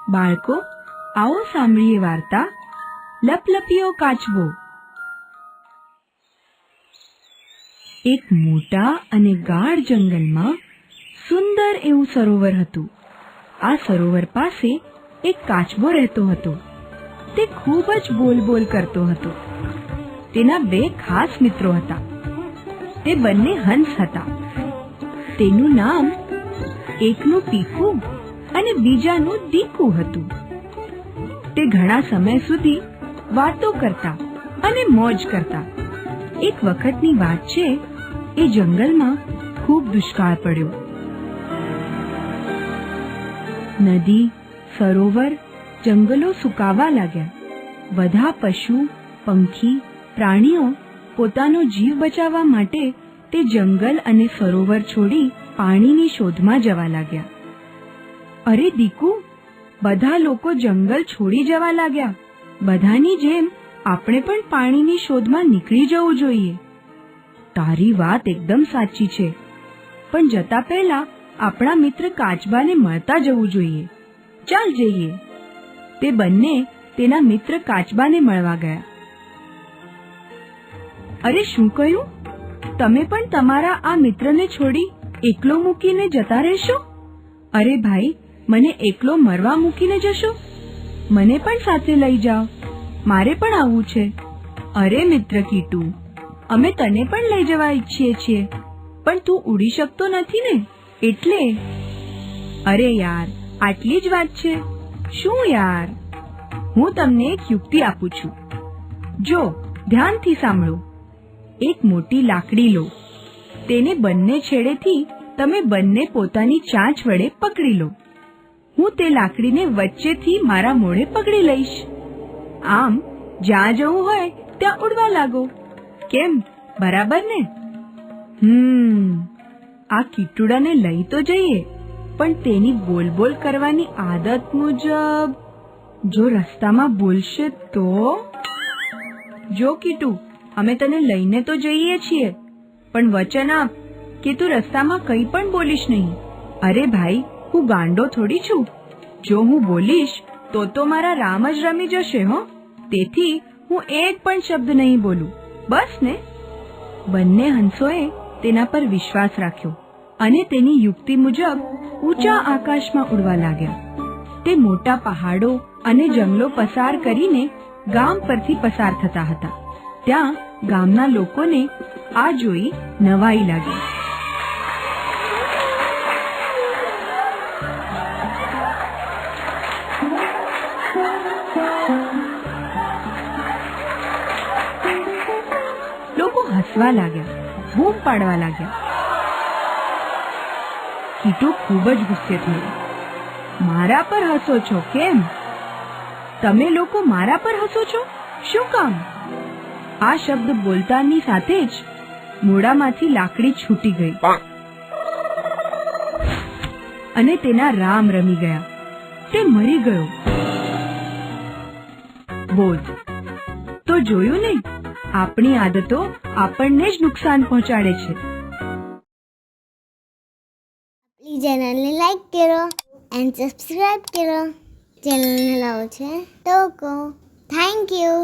બાળકો, આવો સાંભળીએ વાર્તા લપલપિયો કાચબો. એક મોટા અને ગાઢ જંગલમાં સુંદર એવું સરોવર હતું. આ સરોવર પાસે એક કાચબો રહેતો હતો. તે ખૂબ જ બોલ કરતો હતો. તેના બે ખાસ મિત્રો હતા. તે બંને હંસ હતા. તેનું નામ એકનું ટીકુ અને બીજાનું દીકુ હતું. તે ઘણા સમય સુધી વાતો કરતા અને મોજ કરતા. એક વખતની વાત છે, એ જંગલમાં ખૂબ દુષ્કાળ પડ્યો. નદી, સરોવર, જંગલો સુકાવા લાગ્યા. બધા પશુ, પંખી, પ્રાણીઓ પોતાનો જીવ બચાવવા માટે તે જંગલ અને સરોવર છોડી પાણીની શોધમાં જવા લાગ્યા. અરે દીકુ, બધા લોકો જંગલ છોડી જવા લાગ્યા. બધાની જેમ આપણે પણ પાણીની શોધમાં નીકળી જવું જોઈએ. તારી વાત એકદમ સાચી છે, પણ જતા પહેલા આપણા મિત્ર કાચબાને મળતા જવું જોઈએ. ચાલ જઈએ. તે બંને તેના મિત્ર કાચબાને મળવા ગયા. અરે શું કહ્યું? તમે પણ તમારા આ મિત્રને છોડી એકલો મૂકીને જતા રહેશો? અરે ભાઈ, મને એકલો મરવા મૂકીને જશો? મને પણ સાથે લઈ જાઓ. મારે પણ આવવું છે. અરે મિત્ર કીટુ, અમે તને પણ લઈ જવા ઈચ્છીએ છીએ, પણ તું ઉડી શકતો નથી ને, એટલે. અરે યાર, આટલી જ વાત છે. શું યાર? હું તમને એક યુક્તિ આપું છું. જો, ધ્યાનથી સાંભળો. એક મોટી લાકડી લો. તેને બંને છેડેથી તમે બંને પોતાની ચાંચ વડે પકડી લો. હું તે લાકડીને વચ્ચેથી મારા મોઢે પકડી લઈશ. આમ જ્યાં જવું હોય ત્યાં ઉડવા લાગો. કેમ, બરાબર ને? આ કીટુડાને લઈ તો જઈએ, પણ તેની બોલ કરવાની આદત મુજબ જો રસ્તામાં બોલશે તો? જો કીટુ, અમે તને લઈને તો જઈએ છીએ, પણ વચન આપ કે તું રસ્તામાં કંઈ પણ બોલીશ નહીં. અરે ભાઈ, હું ગાંડો થોડી છું. જો હું બોલીશ તો મારા રામ જ રમી જશે હો. તેથી હું એક પણ શબ્દ નહીં બોલું. બસ ને? બંને હંસોએ તેના પર વિશ્વાસ રાખ્યો અને તેની યુક્તિ મુજબ ઊંચા આકાશમાં ઉડવા લાગ્યા. તે મોટા પહાડો અને જંગલો પસાર કરીને ગામ પરથી પસાર થતા હતા. ત્યાં ગામના લોકોને આ જોઈ નવાઈ લાગી. લોકો હસવા લાગ્યા, બૂમ પાડવા લાગ્યા. કીટુ ખૂબ જ ગુસ્સે થયો. મારા પર હસો છો કેમ? તમે લોકો મારા પર હસો છો? શું કામ? આ શબ્દ બોલતાની સાથે જ મોઢામાંથી લાકડી છૂટી ગઈ અને તેના રામ રમી ગયા. તે મરી ગયો. બોલ, તો જોયું ને, આપણી આદતો આપણને જ નુકસાન પહોંચાડે છે. આપણી ચેનલને લાઈક કરો એન્ડ સબસ્ક્રાઇબ કરો. ચેનલને લાવો છે તો કહો. Thank you.